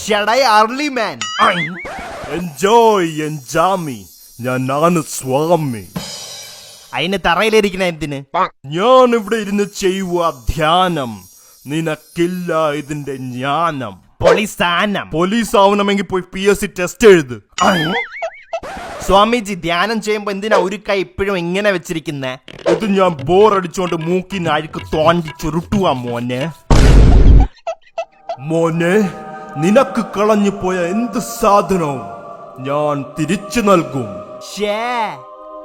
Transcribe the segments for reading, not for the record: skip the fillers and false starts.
ഷടൈ അർലി മാൻ. Enjoy Enjaami. ഞാനാണ് സ്വാമി. അതിന് തറയിലിരിക്കണ എന്തിന്? ഞാൻ ഇവിടെ ഇരുന്ന് ചെയ്യുക ധ്യാനം. നിനക്കില്ല ഇതിന്റെ ജ്ഞാനം. പോലീസ് ആവണമെങ്കിൽ പോയി PSC ടെസ്റ്റ് എഴുത്. സ്വാമിജി, ധ്യാനം ചെയ്യുമ്പോ എന്തിനാ ഒരു കൈ ഇപ്പോഴും ഇങ്ങനെ വെച്ചിരിക്കുന്നേ? ഇത് ഞാൻ ബോറടിച്ചോണ്ട് മൂക്കിന് അഴുക്ക് തോണ്ടി ചുരുട്ടുവാ മോനെ. മോനെ, നിനക്ക് കളഞ്ഞു പോയ എന്ത് സാധനവും ഞാൻ തിരിച്ചു നൽകും.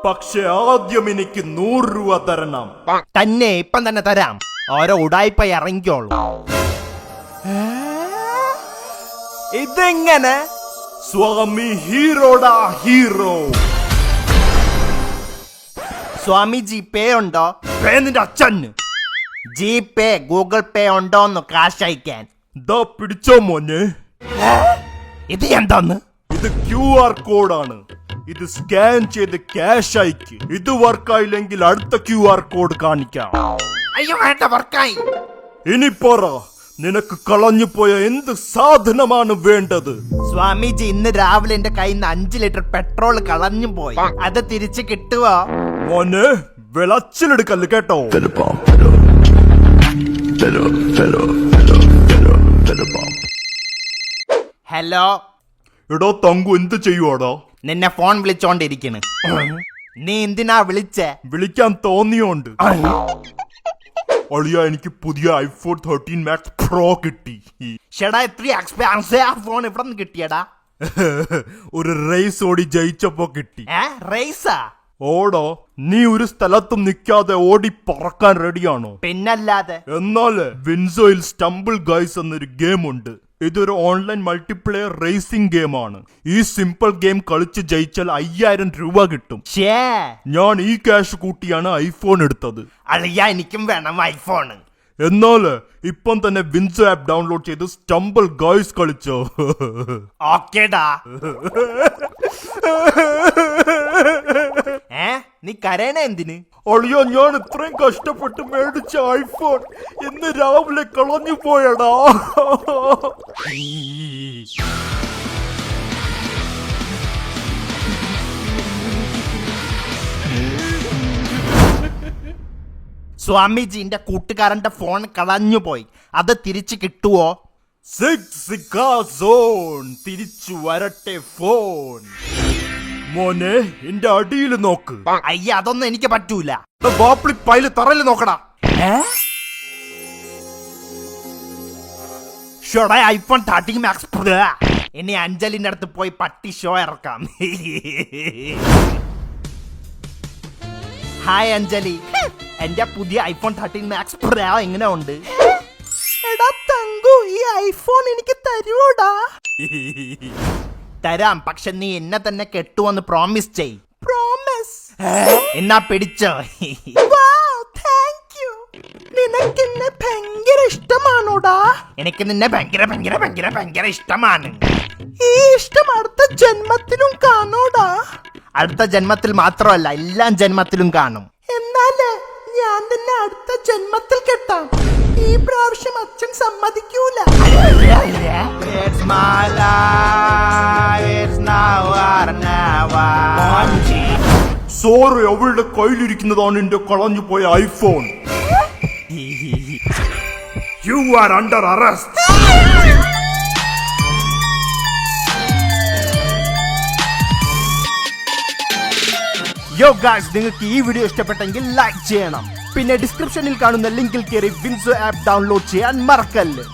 പക്ഷെ ആദ്യം എനിക്ക് 100 രൂപ തരണം. തന്നെ ഇപ്പം തന്നെ തരാം. ഓരോ ഉടായ്പ ഇറങ്ങിക്കോളൂ. ഇതെങ്ങനെ? സ്വാമി ഹീറോടാ ഹീറോ. സ്വാമി ജിപേ ഉണ്ടോ? നിന്റെ അച്ഛന്. ജിപേ ഗൂഗിൾ പേ ഉണ്ടോന്ന് കാശ് അയക്കാൻ? ദാ പിടിച്ചോ മോനെ. ഇത് എന്താന്ന്? ഇത് QR കോഡാണ്. ഇത് സ്കാൻ ചെയ്ത് ക്യാഷ് അയക്ക്. ഇത് വർക്കായില്ലെങ്കിൽ അടുത്ത QR കോഡ് കാണിക്കാം. അയ്യോ വേണ്ട, വർക്കായി. ഇനി പറ, നിനക്ക് കളഞ്ഞു പോയ എന്ത് സാധനമാണ് വേണ്ടത്? സ്വാമിജി, ഇന്ന് രാവിലെ എന്റെ കയ്യിൽ നിന്ന് 5 ലിറ്റർ പെട്രോൾ കളഞ്ഞു പോയി. അത് തിരിച്ചു കിട്ടുവോ? മോനെ, വിളച്ചിലെടുക്കല്ല് കേട്ടോ. ഹലോ. എടോ തങ്കു, എന്ത് ചെയ്യുവാടാ? നിന്നെ ഫോൺ വിളിച്ചോണ്ടിരിക്കണ്. നീ എന്തിനാ വിളിച്ചേ? വിളിക്കാൻ തോന്നിയോണ്ട്. അളിയ, എനിക്ക് പുതിയ iPhone 13 Max Pro കിട്ടി. ഷെടാ, ഇത്രയും എക്സ്പെൻസീവ് ആ ഫോൺ ഇവിടെ നിന്ന് കിട്ടിയടാ? ഒരു റേസ് ഓടി ജയിച്ചപ്പോ കിട്ടി. റേസാ? ഓടോ, നീ ഒരു സ്ഥലത്തും നിൽക്കാതെ ഓടി പറക്കാൻ റെഡിയാണോ? പിന്നല്ലാതെ. എന്നാല് വിൻസോയിൽ സ്റ്റംബിൾ ഗൈസ് എന്നൊരു ഗെയിം ഉണ്ട്. ഇതൊരു ഓൺലൈൻ മൾട്ടിപ്ലെയർ റേസിംഗ് ഗെയിമാണ്. ഈ സിമ്പിൾ ഗെയിം കളിച്ച് ജയിച്ചാൽ 5000 രൂപ കിട്ടും. ഞാൻ ഈ ക്യാഷ് കൂട്ടിയാണ് ഐഫോൺ എടുത്തത്. അളിയ, എനിക്കും വേണം ഐഫോൺ. എന്നാല് ഇപ്പം തന്നെ വിൻസോ ആപ്പ് ഡൗൺലോഡ് ചെയ്ത് സ്റ്റംബിൾ ഗൈസ് കളിച്ചോ. ഓക്കേടാ. നീ കരയണ എന്തിന്? അളിയോ, ഞാൻ ഇത്രയും കഷ്ടപ്പെട്ട് മേടിച്ച ഐഫോൺ ഇന്ന് രാവിലെ കളഞ്ഞു പോയടാ. സ്വാമിജി, എന്റെ കൂട്ടുകാരന്റെ ഫോൺ കളഞ്ഞു പോയി. അത് തിരിച്ചു കിട്ടുവോ? തിരിച്ചു വരട്ടെ ഫോൺ. മോനെ, എന്റെ അടിയിൽ നോക്ക്. അയ്യ, അതൊന്നും എനിക്ക് പറ്റൂല. പൈല് തറയിൽ നോക്കടാ. IPhone 13 Max Pro. ഇനി അഞ്ജലിന്റെ അടുത്ത് പോയി പട്ടി ഷോ ഇറക്കാം. ഹായ് അഞ്ജലി, എന്റെ പുതിയ iPhone 13 Max Pro എങ്ങനെ ഉണ്ട്? എടാ തങ്കു, ഈ ഐഫോൺ എനിക്ക് തരുവോടാ? തരാം, പക്ഷെ നീ എന്നെ തന്നെ കെട്ടുവെന്ന് പ്രോമിസ് ചെയ്. പ്രോമിസ്? എന്നാ പിടിച്ചോ. നിനക്ക് എന്നെ ഭയങ്കര ഇഷ്ടമാണോടാ? എനിക്ക് നിന്നെ ഭയങ്കര ഭയങ്കര ഭയങ്കര ഭയങ്കര ഇഷ്ടമാണ്. ഈ ഇഷ്ടം അടുത്ത ജന്മത്തിലും കാണോടാ? അടുത്ത ജന്മത്തിൽ മാത്രമല്ല, എല്ലാ ജന്മത്തിലും കാണും. എന്നാല് ഞാൻ നിന്നെ അടുത്ത ജന്മത്തിൽ കെട്ടാം. ഈ പ്രാവശ്യം അച്ഛൻ സമ്മതിക്കൂല. സോറി, അവളുടെ കയ്യിലിരിക്കുന്നതാണ് എന്റെ കളഞ്ഞു പോയ iPhone. You are under arrest. യോ ഗായ്സ്, നിങ്ങൾക്ക് ഈ വീഡിയോ ഇഷ്ടപ്പെട്ടെങ്കിൽ ലൈക്ക് ചെയ്യണം. പിന്നെ ഡിസ്ക്രിപ്ഷനിൽ കാണുന്ന ലിങ്കിൽ കയറി വിൻസോ ആപ്പ് ഡൗൺലോഡ് ചെയ്യാൻ മറക്കല്ല്.